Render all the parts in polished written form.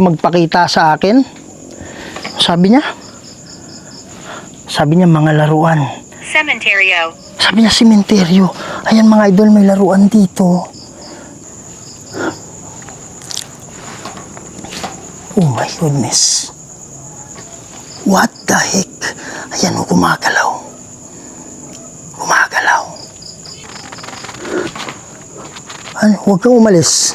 magpakita sa akin. Sabi niya mga laruan. Cementerio. Sabi niya sementeryo. Ayan mga idol, may laruan dito. Oh my goodness. What the heck? Ayan, gumagalaw. Gumagalaw. Ano, huwag kang umalis.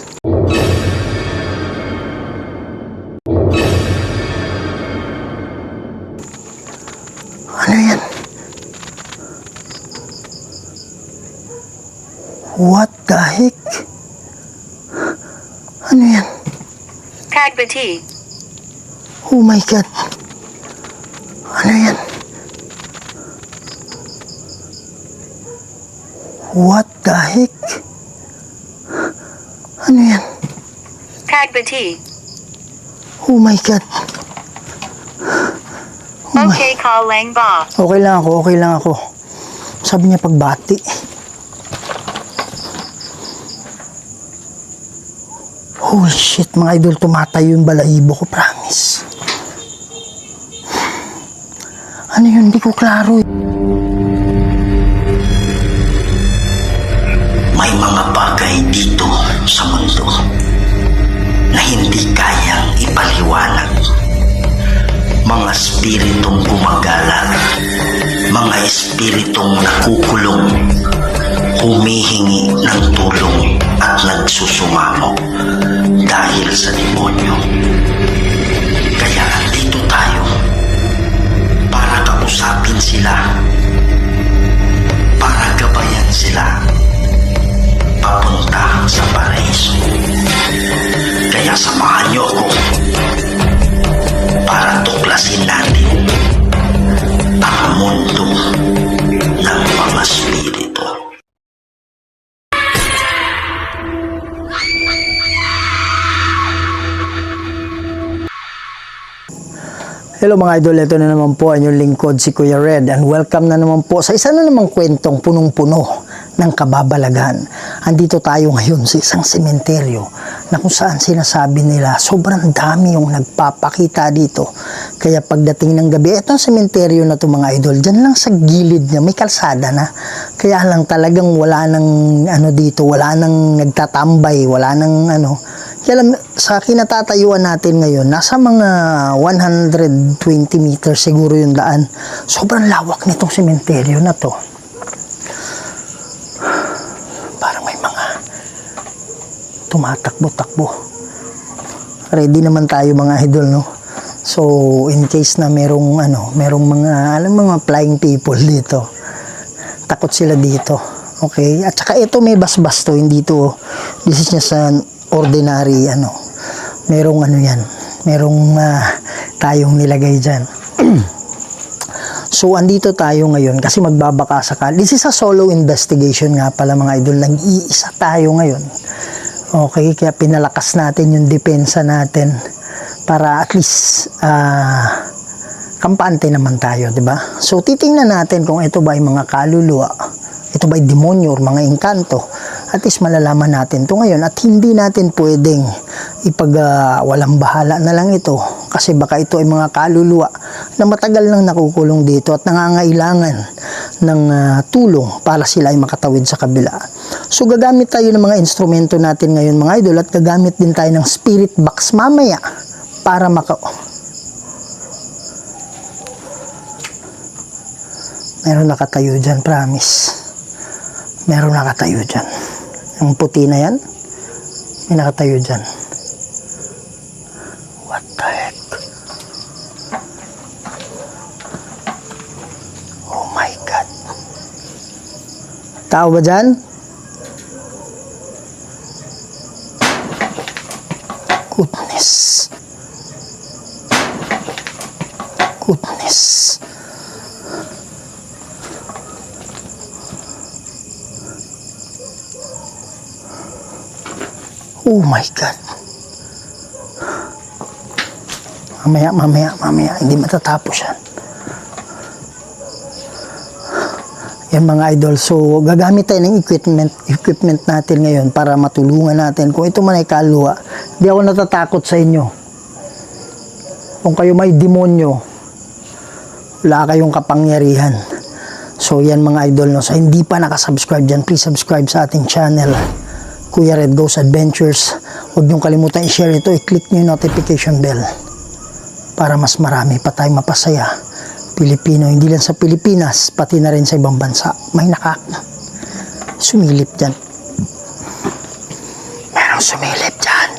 Ano yan? What the heck? Ano yan? Cagbati. Oh my God. Ano yan? What the heck? Ano yan? Cagbati. Oh my God. Oh my. Okay, call lang ba. Okay lang ako. Sabi niya pagbati. Holy shit, mga idol, tumatayo yung balahibo ko, promise. Ano yun? Hindi ko klaro. May mga bagay dito sa mundo na hindi kayang ipaliwanag. Mga espiritong gumagala, mga espiritong nakukulong, humihingi ng tulong at nagsusumamo dahil sa demonyo. Kaya andito tayo para kausapin sila, para gabayan sila papunta sa paraiso. Kaya samahan niyo ako para tuklasin natin ang mundo ng mga spirito. Hello mga idol, ito na naman po ang inyong lingkod, si Kuya Red, and welcome na naman po sa isa na namang kwentong punong-puno ng kababalaghan. Andito tayo ngayon sa isang sementeryo na kung saan sinasabi nila sobrang dami yung nagpapakita dito. Kaya pagdating ng gabi, etong sementeryo na to mga idol, dyan lang sa gilid niya, may kalsada na. Kaya lang talagang wala nang dito, wala nang nagtatambay, wala nang Kaya lang, sa kinatatayuan natin ngayon, nasa mga 120 meters siguro yung daan. Sobrang lawak nitong sementeryo na to. Parang may mga tumatakbo-takbo. Ready naman tayo mga idol, no? So, in case na merong mga flying people dito, takot sila dito. Okay? At saka ito may basbas to, hindi to. This is niya sa ordinary merong tayong nilagay dyan. So andito tayo ngayon kasi magbabaka sakali. This is a solo investigation nga pala mga idol, nag-iisa tayo ngayon. Okay, kaya pinalakas natin yung depensa natin para at least kampante naman tayo, di ba? So titingnan natin kung ito ba ay mga kaluluwa, ito ba ay demonyo or mga engkanto. At least malalaman natin ito ngayon at hindi natin pwedeng walang bahala na lang ito kasi baka ito ay mga kaluluwa na matagal nang nakukulong dito at nangangailangan ng tulong para sila ay makatawid sa kabila. So gagamit tayo ng mga instrumento natin ngayon mga idol at gagamit din tayo ng spirit box mamaya para meron nakatayo dyan, promise. Meron nakatayo dyan. Ang puti na yan, may nakatayo dyan. What the heck? Oh my God. Tao ba dyan? Goodness. Goodness. Oh my God. Mamaya. Hindi matatapos yan. Yan mga idol. So, gagamit tayo ng equipment natin ngayon para matulungan natin. Kung ito man ay kaluluwa, hindi ako natatakot sa inyo. Kung kayo may demonyo, wala kayong kapangyarihan. So yan mga idol, no? So hindi pa nakasubscribe dyan, please subscribe sa ating channel, Kuya Red Goes Adventures. Huwag niyong kalimutan i-share ito, i-click niyo yung notification bell para mas marami pa tayong mapasaya Pilipino, hindi lang sa Pilipinas, pati na rin sa ibang bansa. May sumilip dyan. Merong sumilip dyan.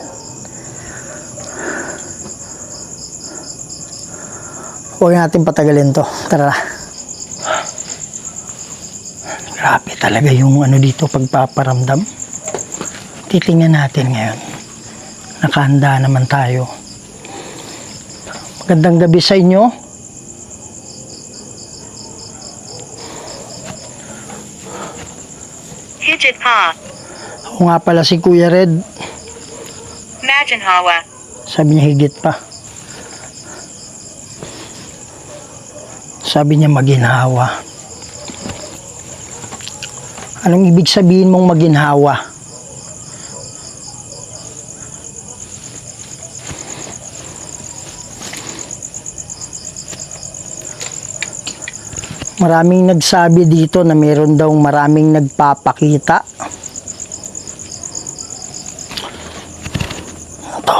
Huwag natin patagalin to. Tara. Grabe talaga yung ano dito, pagpaparamdam. Titingnan natin ngayon. Nakahanda naman tayo. Magandang gabi sa inyo. Hijit ha. Ako nga pala si Kuya Red. Imagine hawa. Sabi niya higit pa. Sabi niya maginhawa. Anong ibig sabihin mong maginhawa? Maraming nagsabi dito na meron daw maraming nagpapakita. Ito.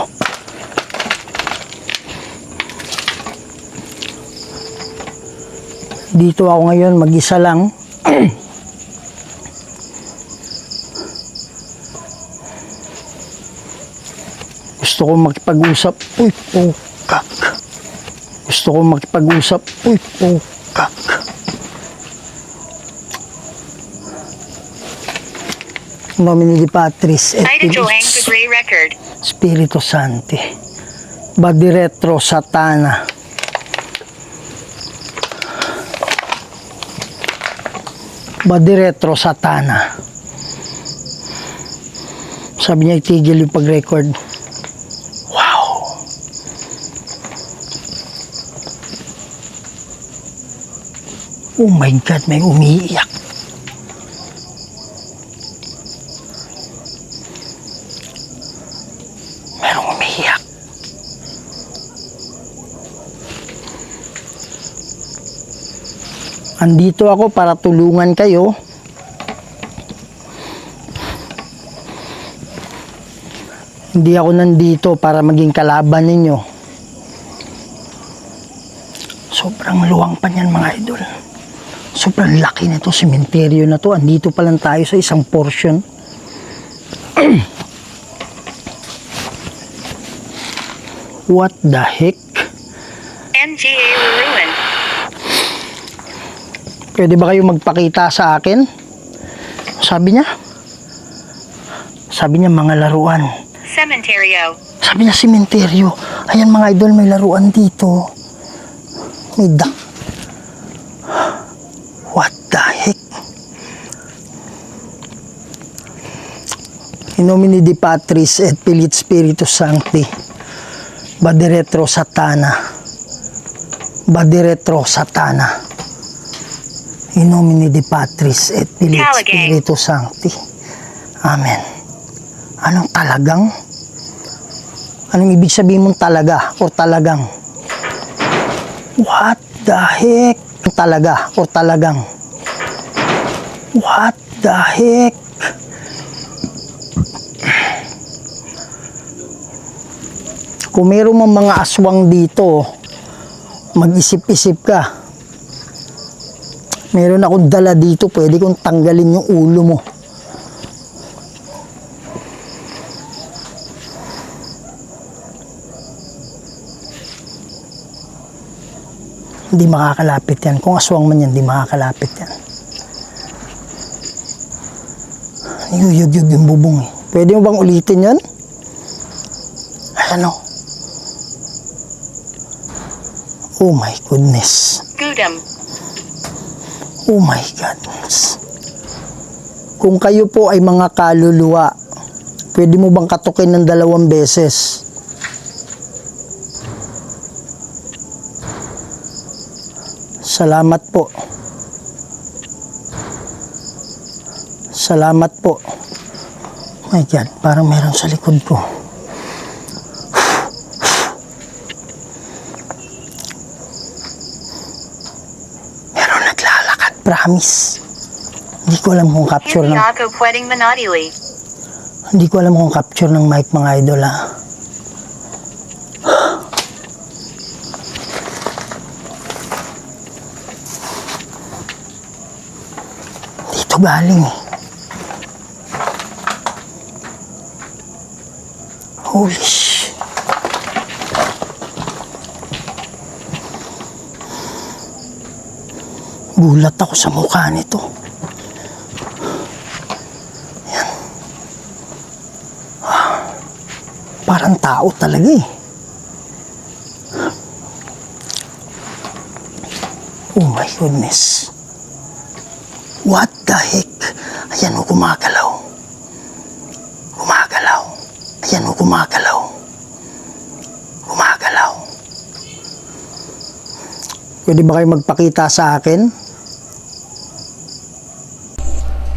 Dito ako ngayon, mag-isa lang. Gusto ko makipag-usap. Uy, pukak. Gusto ko makipag-usap. Uy, pukak. Nomini di Patris et Ida Joang Filii the Gray Record. Spirito Santi. Badi retro Satana. Badi retro Satana. Sabi niya itigil yung pag-record. Wow. Oh my God, may umiiyak. Merong umiiyak. Andito ako para tulungan kayo. Hindi ako nandito para maging kalaban ninyo. Sobrang luwang pa niyan mga idol. Sobrang laki nito, sementeryo na to. Andito pa lang tayo sa isang portion. What the heck? MGA Ruin. Pwede ba kayo magpakita sa akin? Sabi niya mga laruan. Cementerio. Sabi niya sementeryo. Ayan mga idol, may laruan dito. May duck. What the heck? In nomine di Patris et Filii Spiritus Sancti. Badi retro Satana. Badi retro Satana. In nomine di Patris et Filii Talagang. Spiritus Sancti. Amen. Anong talagang? Anong ibig sabihin mong talaga o talagang? What the heck? Talaga o talagang? What the heck? Kung meron mang mga aswang dito, mag-isip-isip ka. Meron akong dala dito, pwede kong tanggalin yung ulo mo. Hindi makakalapit yan. Kung aswang man yan, hindi makakalapit yan. Niyuyug-yug yung bubong eh. Pwede mo bang ulitin yan? Ayan o. Oh my goodness. Gudam. Oh my God. Kung kayo po ay mga kaluluwa, pwede mo bang katukin ng 2 beses? Salamat po. Salamat po. My God, parang meron sa likod ko. Promise. Hindi ko alam kung capture Hindi ng... ako pwedeng manatili. Hindi ko alam kung capture ng mic, mga idol, ha. Dito galing, eh. Holy shit. Gulat ako sa mukha nito. Yan. Parang tao talaga, eh. Oh my goodness. What the heck? Ayan o, gumagalaw. Gumagalaw. Ayan o, gumagalaw. Gumagalaw. Pwede ba kayo magpakita sa akin?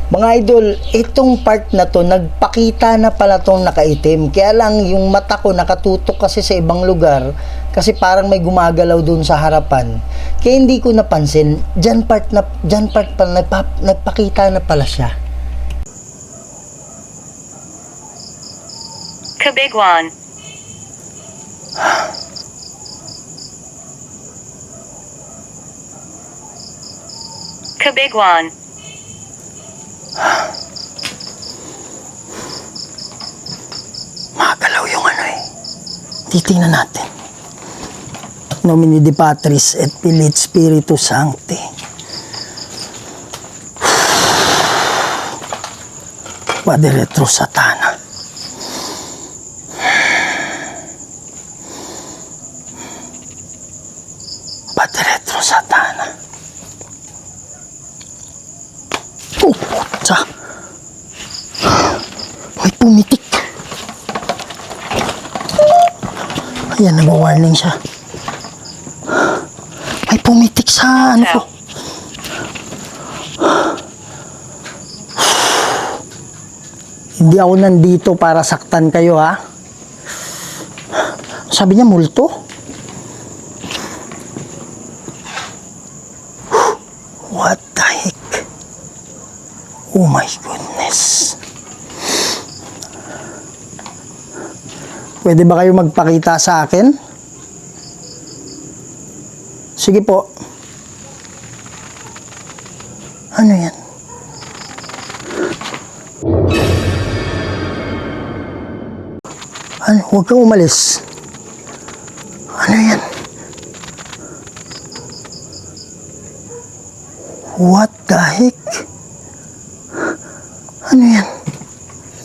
Mga idol, itong part na to, nagpakita na pala tong nakaitim. Kaya lang, yung mata ko nakatutok kasi sa ibang lugar, kasi parang may gumagalaw dun sa harapan. Kaya hindi ko napansin, dyan part pala, nagpakita na pala siya. Kabigwan. Kabigwan. Makagalaw yung ano, eh. Titingnan natin. Nomine de Patris et Filii Spiritus Sancti. Padre retro Satana. Padre retro Satana. Oh, putsa. May pumitik. Ayan, nag-warning siya. May pumitik sa ano ko. Hindi ako nandito para saktan kayo, ha? Sabi niya, multo? What the heck? Oh my goodness. Pwede ba kayo magpakita sa akin? Sige po. Ano yan? Ano? Huwag kang umalis. Ano yan? What the heck? Ano yan?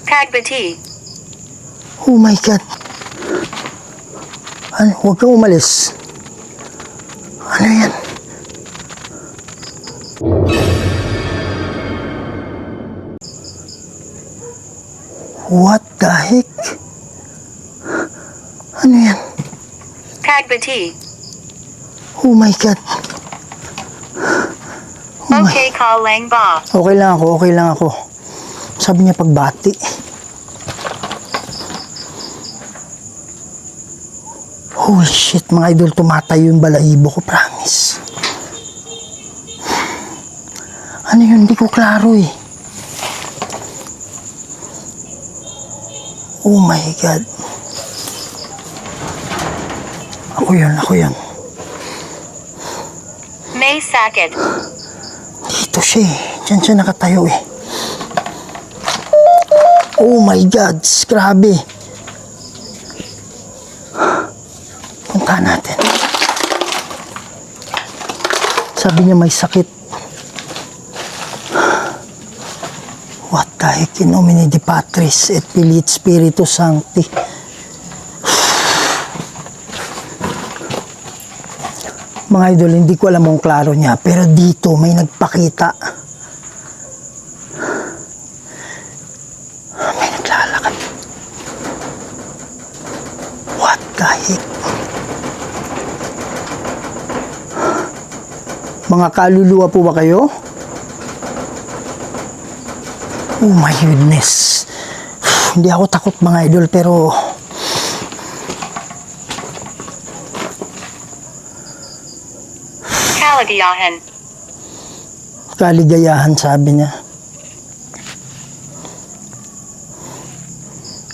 Kagbati. Oh my God. Ano? Huwag kang umalis. Ano yan? What the heck? Ano yan? Kagbati. Oh my God. Oh my. Okay, call lang ba. Okay lang ako, okay lang ako. Sabi niya pagbati. Holy shit, mga idol, tumatayo yung balahibo ko, promise. Ano yun? Hindi ko klaro, eh. Oh my God. Ako yun, ako yun. May sakit. Dito siya, eh. Diyan siya nakatayo, eh. Oh my God, grabe. Punta natin. Sabi niya may sakit. What the heck? In nomine de Patris et Filii Spiritus Sancti. Mga idol, hindi ko alam kung klaro niya, pero dito may nagpakita. May naglalakad. What the heck? Mga kaluluwa po ba kayo? Oh my goodness. Hindi ako takot, mga idol, pero Kalagayahan. Kaligayahan, sabi niya.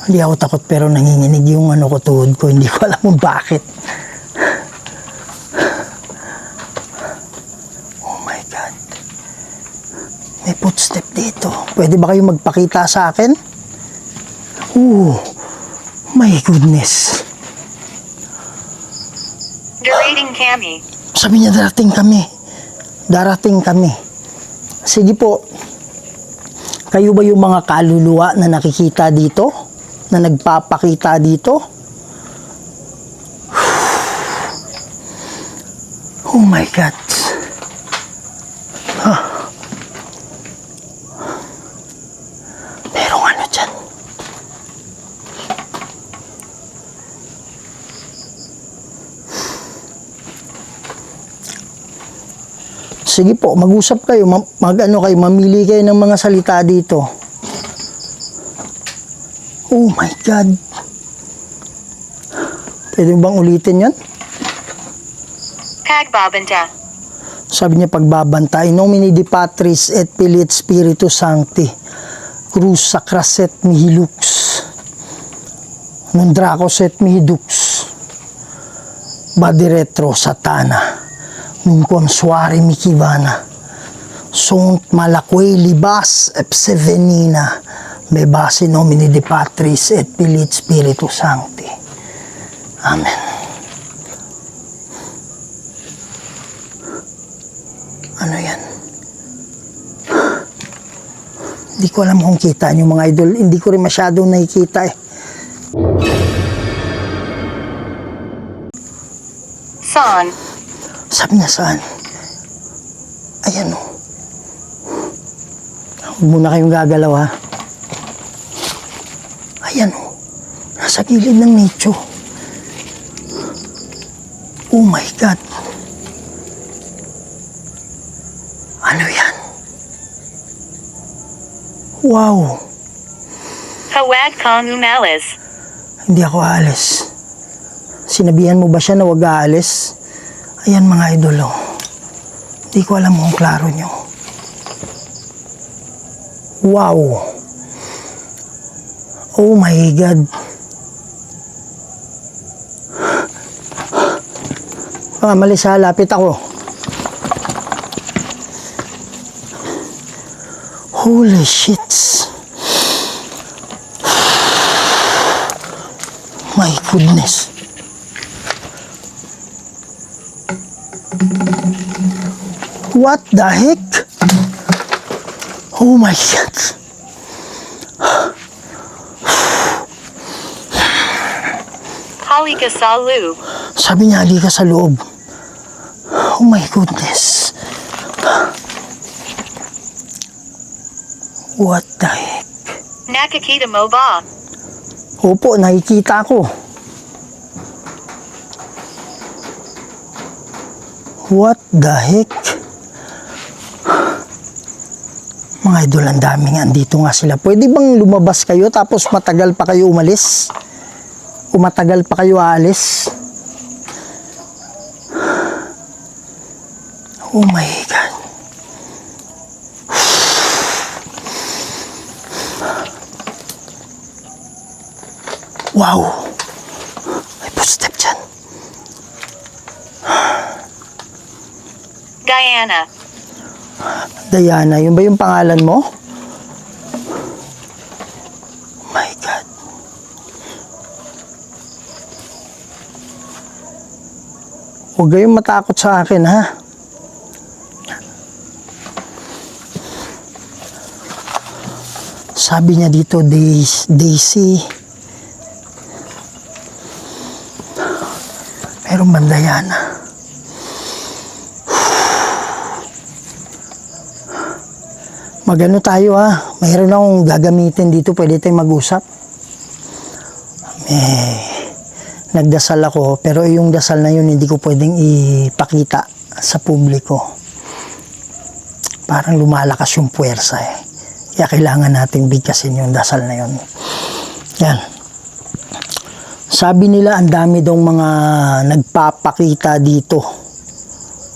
Hindi ako takot pero nanginginig yung ano ko, tuhod ko. Hindi ko alam kung bakit. Oh my God. May footstep dito. Pwede ba kayo magpakita sa akin? My goodness. Derating Cami. Sabi niya, darating kami. Darating kami. Sige po. Kayo ba yung mga kaluluwa na nakikita dito? Na nagpapakita dito? Oh my God. Merong ano dyan? Sige po, mag-usap kayo, mamili kayo ng mga salita dito. Oh my God. Pwede bang ulitin yan? Pagbabanta. Sabi niya, pagbabanta. In nomine di Patris et Filii et Spiritus Sancti. Cruz sacras et mihi lux. Non dracos et mihi dux. Badi retro satana. Nunquam suare mihi vana. Sunt malaque libas epse venina. Bebas in nomine di Patris et Filii et Spiritus Sancti. Amen. Ano yan? Hindi ko alam kung kita nyo mga idol. Hindi ko rin masyadong nakikita eh. Saan? Sabi niya saan? Ayan o. Huwag muna kayong gagalaw ha. Ayan o. Nasa gilid ng nicho. Oh my God. Ano yan? Wow. Hawag kang umalis. Hindi ako aalis. Sinabihan mo ba siya na huwag aalis? Ayan mga idolo. Hindi ko alam kung klaro nyo. Wow. Oh my God. Malisa, lapit ako. Holy shit. My goodness. What the heck? Oh my God. Halika sa loob. Sabi niya, halika sa loob. Oh my goodness. What the heck? Nakakita mo ba? Opo, nakikita ko. What the heck? Mga idol, ang daming andito nga sila. Pwede bang lumabas kayo tapos matagal pa kayo umalis? O matagal pa kayo aalis? Oh my God. Wow. May footstep dyan. Diana. Diana, yun ba yung pangalan mo? Oh my God. Huwag kayong matakot sa akin, ha? Sabi niya dito, Daisy. Meron ba Diana? Magano tayo ha? Mayroon akong gagamitin dito. Pwede tayong mag-usap. Nagdasal ako. Pero yung dasal na yun, hindi ko pwedeng ipakita sa publiko. Parang lumalakas yung puwersa eh. Kaya kailangan nating bigkasin yung dasal na yun. Yan. Sabi nila, ang dami daw mga nagpapakita dito.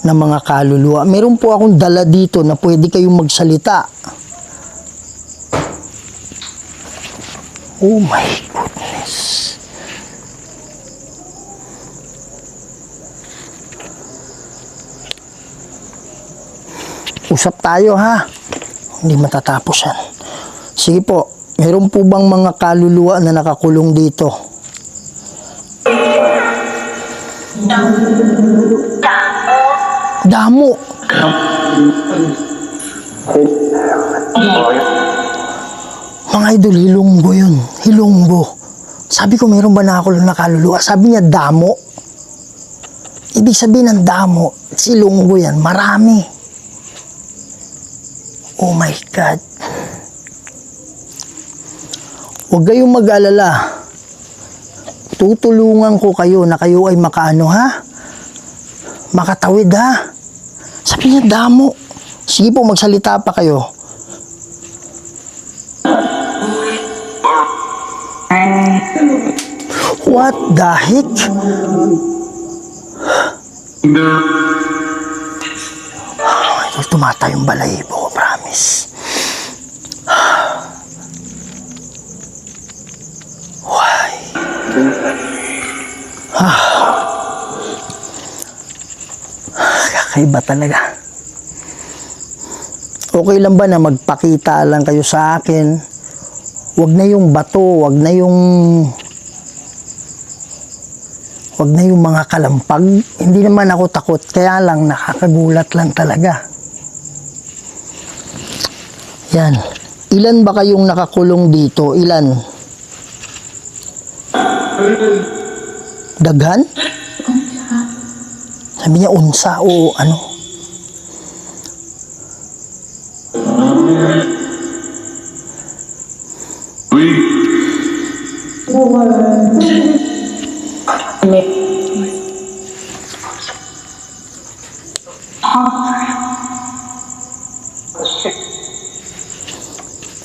ng mga kaluluwa. Meron po akong dala dito na pwede kayong magsalita. Oh my goodness. Usap tayo ha. Hindi matatapos yan. Sige po, meron po bang mga kaluluwa na nakakulong dito? Damo. Mga idol, hilonggo yun. Hilonggo. Sabi ko, meron ba nakakulong na kaluluwa? Sabi niya, damo. Ibig sabihin ng damo, silonggo yan. Marami. Oh my God. Huwag kayong mag-alala. Tutulungan ko kayo na kayo ay makaano ha? Makatawid ha? Sabi niya, damo. Sige po, magsalita pa kayo. What the heck? Ito, tumata yung balahibo ko, promise. Why? Kakaiba talaga. Okay lang ba na magpakita lang kayo sa akin? Wag na yung bato, wag na yung mga kalampag. Hindi naman ako takot, kaya lang nakakagulat lang talaga. Yan. Ilan ba kayong nakakulong dito? Ilan? Daghan? Sabi niya, unsa o ano?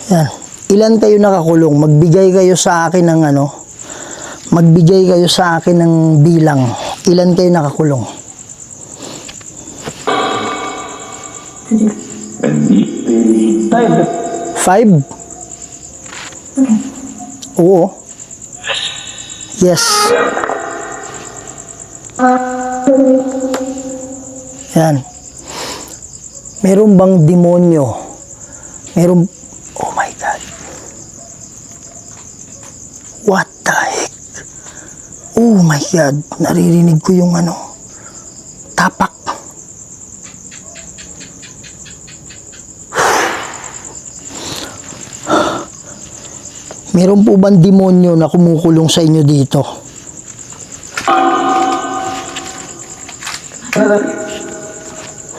Yan. Ilan kayo nakakulong? Magbigay kayo sa akin ng ano? Magbigay kayo sa akin ng bilang. Ilan kayo nakakulong? 5? Oo. Yes. Yan. Meron bang demonyo? Meron. Oh my God. What the heck? Oh my God. Naririnig ko yung ano. Tapak. Meron po bang demonyo na kumukulong sa inyo dito?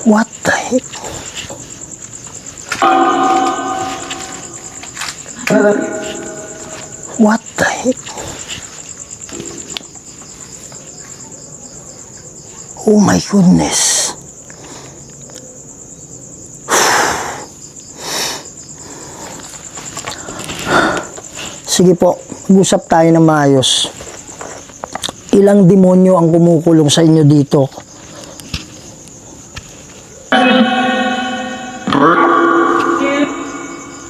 What the heck? What the heck? Oh my goodness. Sige po, mag-usap tayo ng maayos. Ilang demonyo ang kumukulong sa inyo dito?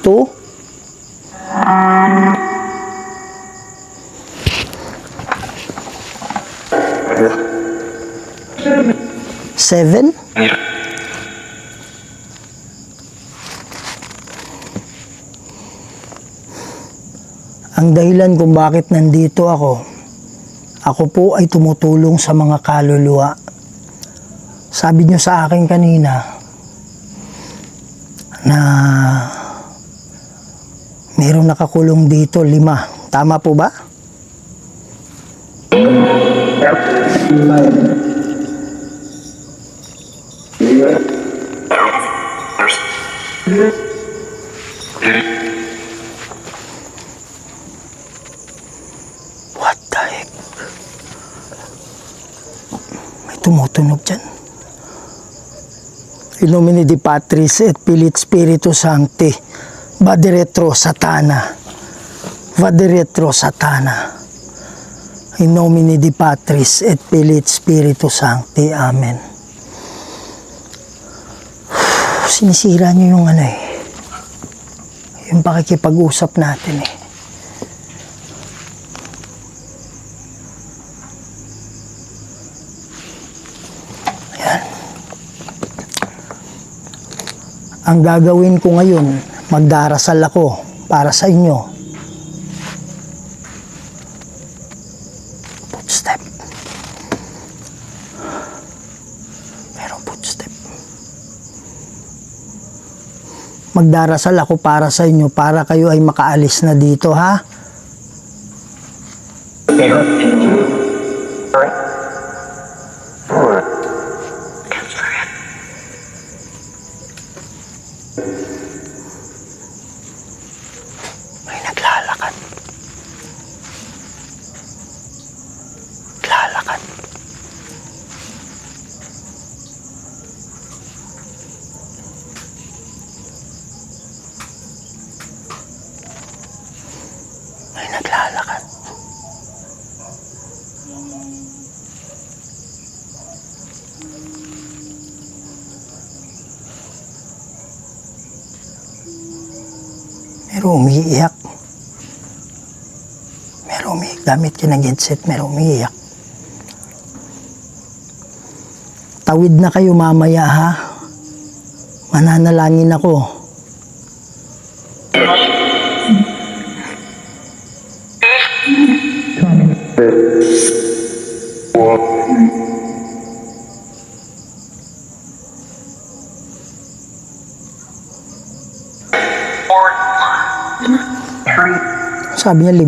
Two? Seven? Ang dahilan kung bakit nandito ako po ay tumutulong sa mga kaluluwa. Sabi niyo sa akin kanina na mayroong nakakulong dito, 5. Tama po ba? What the heck? May tumutunog dyan. In nomine di Patris et Filii Spiritus Sancti, vade retro Satana, vade retro Satana. In nomine di Patris et Filii Spiritus Sancti. Amen. Sinisira niyo yung yung pakikipag-usap natin eh. Ayan. Ang gagawin ko ngayon, magdarasal ako para sa inyo. Footstep. Merong footstep. Magdarasal ako para sa inyo para kayo ay makaalis na dito, ha? May naglalakad. Naglalakad. May naglalakad. Merong umiiyak. Merong umiiyak. Gamit ka ng headset, merong umiiyak. Tawid na kayo mamaya, ha? Mananalangin ako. Sabi niya 5?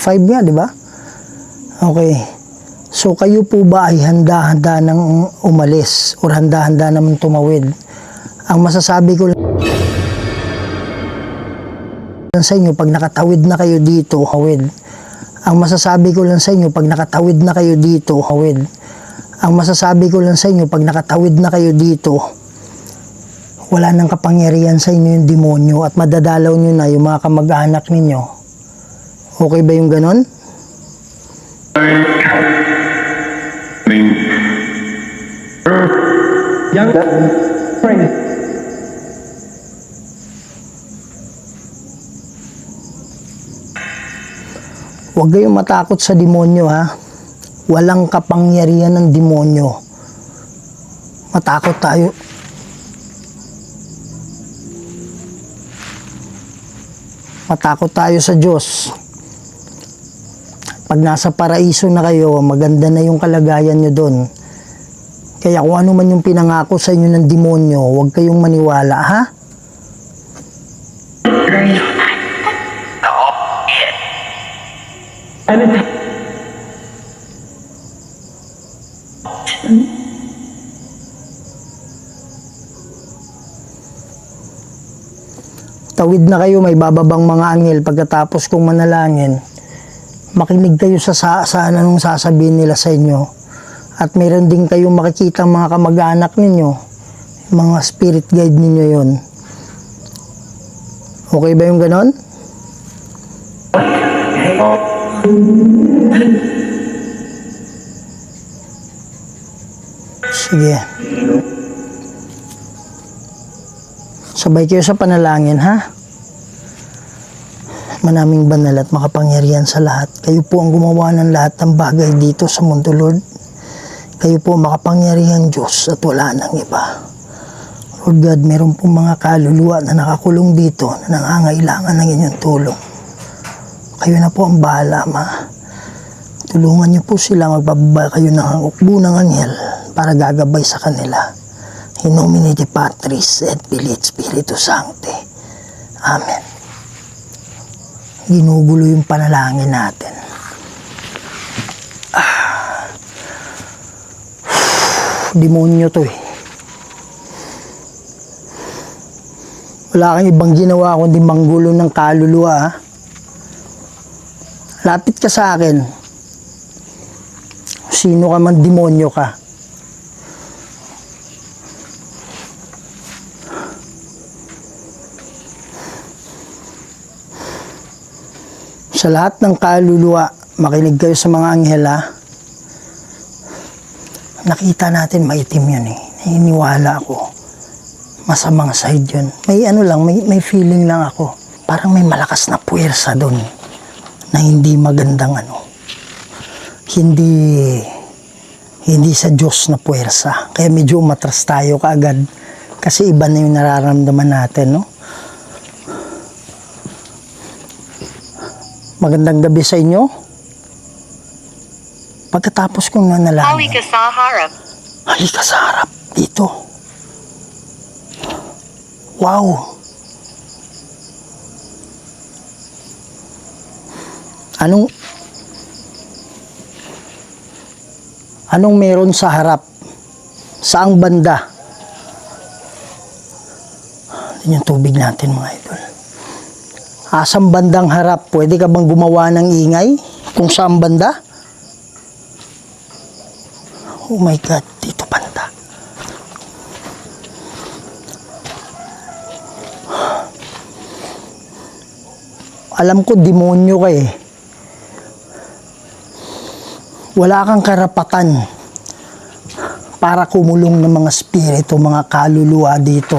5 nga, di ba? Okay. So, kayo po ba ay handa-handa nang umalis or handa-handa naman tumawid? Ang masasabi ko lang sa inyo, pag nakatawid na kayo dito, hawid. Ang masasabi ko lang sa inyo, pag nakatawid na kayo dito, hawid. Ang masasabi ko lang sa inyo, pag nakatawid na kayo dito, wala nang kapangyarihan sa inyo yung demonyo at madadalaw nyo na yung mga kamag-anak ninyo. Okay ba yung ganon? Huwag kayong matakot sa demonyo, ha? Walang kapangyarihan ng demonyo. Matakot tayo. Matakot tayo sa Diyos. Pag nasa paraiso na kayo, maganda na yung kalagayan nyo doon. Kaya kung ano man yung pinangako sa inyo ng demonyo, huwag kayong maniwala, ha? Tawid na kayo, may bababang mga anghel pagkatapos kong manalangin. Makinig kayo sa anong sasabihin nila sa inyo. At mayroon din kayong makikita mga kamag-anak ninyo. Mga spirit guide ninyo yon. Okay ba yung ganon? Sige. Sabay kayo sa panalangin, ha? Manaming banal at makapangyarihan sa lahat. Kayo po ang gumawa ng lahat ng bagay dito sa mundo, Lord. Kayo po makapangyarihang Diyos at wala nang iba. Lord God, meron pong mga kaluluwa na nakakulong dito na nangangailangan ng inyong tulong. Kayo na po ang bahala, Ma. Tulungan niyo po sila, magbababa kayo ng ukbo ng anghel para gagabay sa kanila. In nomine Patris et Filii Spiritus Sancti. Amen. Ginugulo yung panalangin natin. Demonyo to eh. Wala kang ibang ginawa kundi manggulo ng kaluluwa, ha? Lapit ka sa akin. Sino ka man, demonyo ka. Sa lahat ng kaluluwa, makinig kayo sa mga anghel, ha? Nakita natin maitim yun eh. Naniniwala ako. masamang side yun. May ano lang, may feeling lang ako. Parang may malakas na puwersa doon na hindi magandang ano. Hindi sa Diyos na puwersa. Kaya medyo umatras tayo kaagad. Kasi iba na yung nararamdaman natin, no? Magandang gabi sa inyo. Pagkatapos kong nanalangin, Halika sa harap. halika sa harap dito. Wow! Anong meron sa harap? Saang banda? Yan yung tubig natin, mga idol. Asang bandang harap? Pwede ka bang gumawa ng ingay? Kung saan banda? Oh my God, dito banda. Alam ko, demonyo ka eh. Wala kang karapatan para kumulong ng mga spirito, mga kaluluwa dito.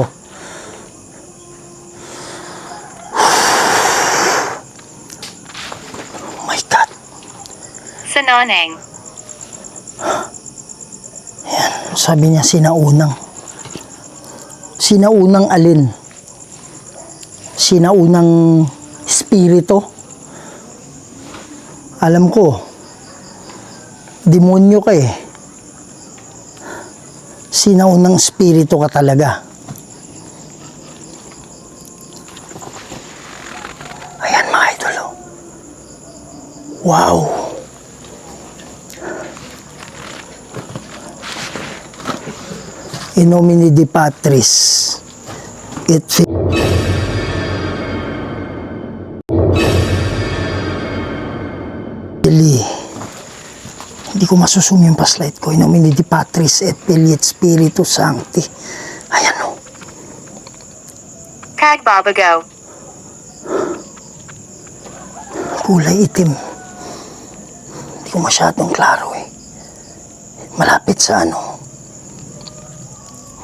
Oh my God. Sinanang. Yan, sabi niya sinaunang. Sinaunang alin? Sinaunang spirito. Alam ko, demonyo ka eh. Sinaunang spirito ka talaga. Ayan, mga idol. Oh. Wow. In nomine Dei Patris et Filii. Hindi ko masusum yung paslight ko. In nomine Dei Patris et Filii et Spiritus Sancti. Ayan o. Kagbabago. Kulay itim. Hindi ko masyadong klaro eh. Malapit sa ano.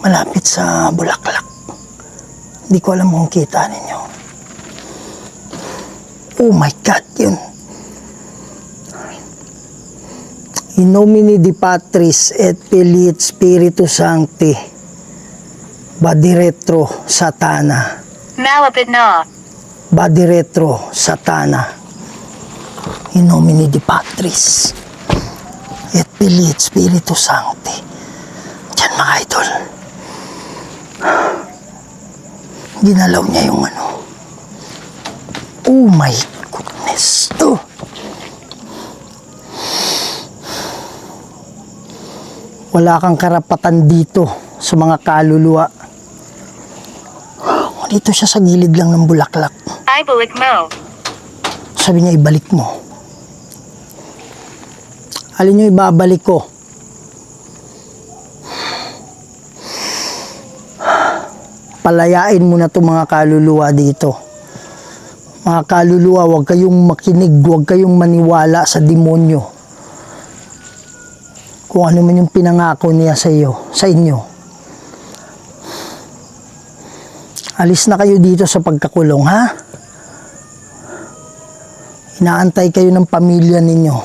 Malapit sa bulaklak. Hindi ko alam kung kita ninyo. Oh my God, yun. In nomine Dei Patris et Filii et Spiritus Sancti. Badi retro Satana. Malapit na. Badi retro Satana. In nomine Dei Patris et Filii et Spiritus Sancti. Diyan, mga idol. Ginalaw niya yung ano. Oh my goodness. Oh. Wala kang karapatan dito sa mga kaluluwa. Dito siya sa gilid lang ng bulaklak. Ibalik mo. Sabi niya, ibalik mo. Alin yung ibabalik ko? Palayain mo na itong mga kaluluwa dito. Mga kaluluwa, huwag kayong makinig, huwag kayong maniwala sa demonyo. Kung ano man yung pinangako niya sa iyo, sa inyo. Alis na kayo dito sa pagkakulong, ha? Inaantay kayo ng pamilya ninyo.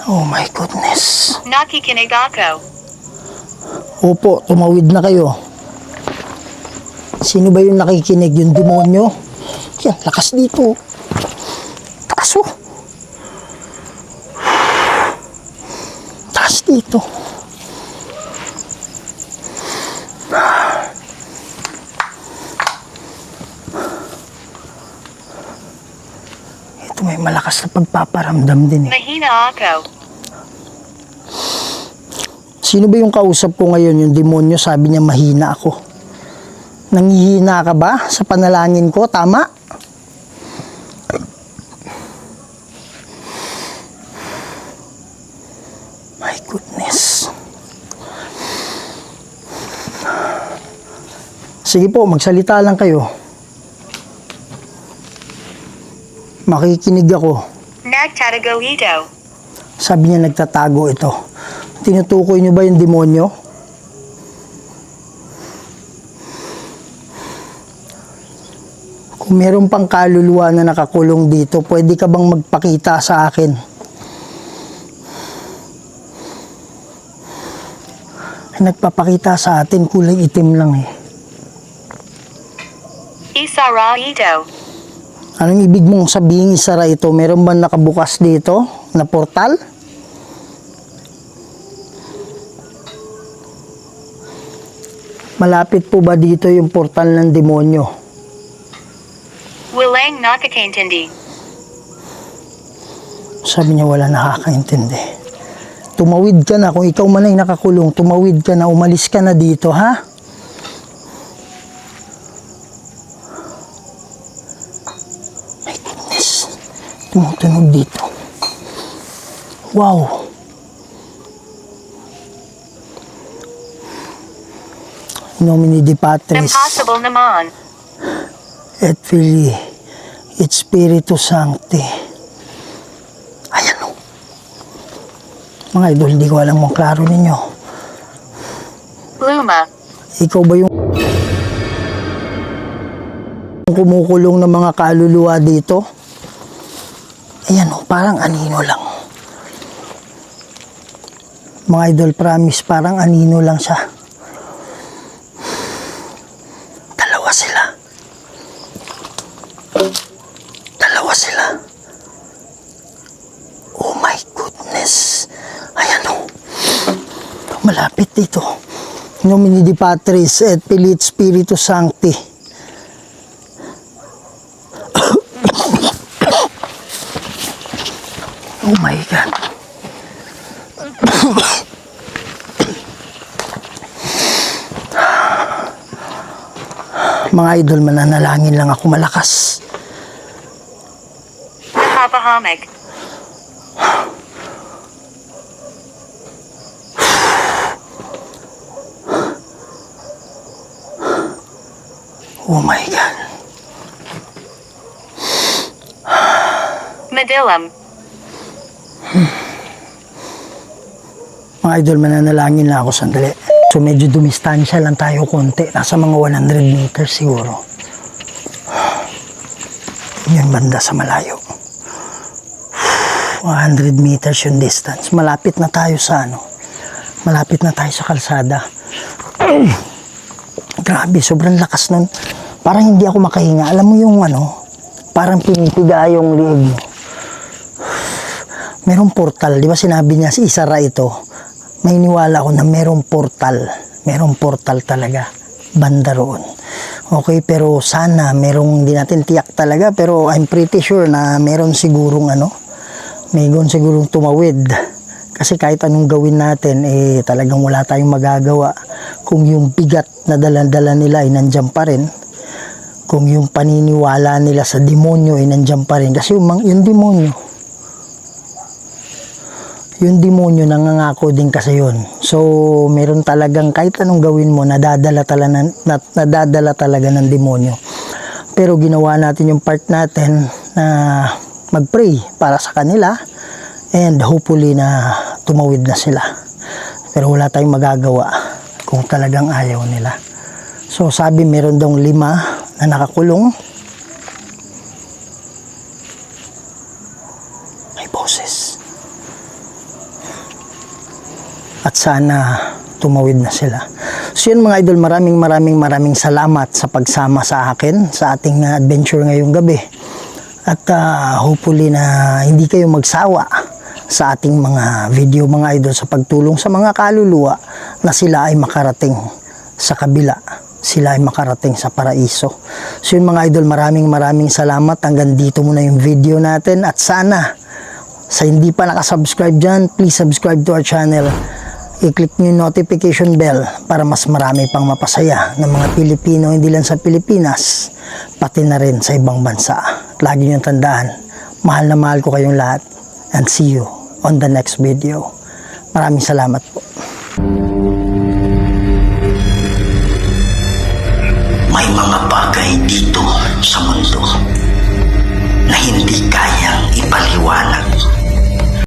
Oh my goodness. Nakikinig ako. Opo, tumawid na kayo. Sino ba yung nakikinig? Yung demonyo? Yan, lakas dito. Lakas oh. Lakas dito. Ito may malakas na pagpaparamdam din eh. Mahina ako. Sino ba yung kausap ko ngayon? Yung demonyo, sabi niya mahina ako. Nangihina ka ba sa panalangin ko? Tama? My goodness. Sige po, magsalita lang kayo. Makikinig ako. Nagtatago ito. Sabi niya nagtatago ito. Tinutukoy nyo ba yung demonyo? Kung meron pang kaluluwa na nakakulong dito, pwede ka bang magpakita sa akin? Nagpapakita sa atin, kulay itim lang eh. Isara ito. Anong ibig mong sabihin, isara ito? Meron ba nakabukas dito na portal? Malapit po ba dito yung portal ng demonyo? Walang nakakaintindi. Sabi niya wala nakakaintindi. Tumawid ka na. Kung ikaw man ay nakakulong, tumawid ka na, umalis ka na dito, ha? My goodness. Tumutunog dito. Wow. Nomine di Patris Impossible naman. et Filii et Spiritus Sancti. Ayan o. Mga idol, di ko alam kung klaro ninyo. Luma. Ikaw ba yung kumukulong ng mga kaluluwa dito? Ayan o, parang anino lang. Mga idol, promise, parang anino lang siya. Dalawa sila. Dalawa sila. Oh my goodness. Ayan o. Malapit dito. Nomine di Patris et Filii et Spiritus Sancti. Oh my God. Mga idol, mananalangin lang ako malakas. Napapahamig. Oh my God. Madilim. Mga idol, mananalangin lang ako sandali. So medyo dumistansya lang tayo konti. Nasa mga 100 meters siguro. Yun banda sa malayo. 100 meters yung distance. Malapit na tayo sa ano. Malapit na tayo sa kalsada. Grabe, sobrang lakas nun. Parang hindi ako makahinga. Alam mo yung ano, parang pinipiga yung liig mo. Merong portal, di ba sinabi niya si Isara ito? May iniwala ako na merong portal. Merong portal talaga. Banda roon. Okay, pero sana merong, hindi natin tiyak talaga, pero I'm pretty sure na meron sigurong ano, mayroon sigurong tumawid. Kasi kahit anong gawin natin, eh talagang wala tayong magagawa. Kung yung bigat na dala-dala nila ay nandyan pa rin. Kung yung paniniwala nila sa demonyo ay nandyan pa rin. Kasi yung demonyo nangangako din kasi yun. So, meron talagang kahit anong gawin mo, nadadala talaga ng demonyo. Pero ginawa natin yung part natin na mag-pray para sa kanila and hopefully na tumawid na sila. Pero wala tayong magagawa kung talagang ayaw nila. So, sabi meron daw 5 na nakakulong. May boses. At sana tumawid na sila. So yun mga idol, maraming salamat sa pagsama sa akin sa ating adventure ngayong gabi. At hopefully na hindi kayo magsawa sa ating mga video mga idol sa pagtulong sa mga kaluluwa na sila ay makarating sa kabila. Sila ay makarating sa paraiso. So yun mga idol, maraming salamat. Hanggang dito muna yung video natin. At sana sa hindi pa nakasubscribe dyan, please subscribe to our channel. I-click nyo yung notification bell para mas marami pang mapasaya ng mga Pilipino, hindi lang sa Pilipinas, pati na rin sa ibang bansa. Lagi nyo tandaan, mahal na mahal ko kayong lahat, and see you on the next video. Maraming salamat po. May mga bagay dito sa mundo na hindi kayang ipaliwanag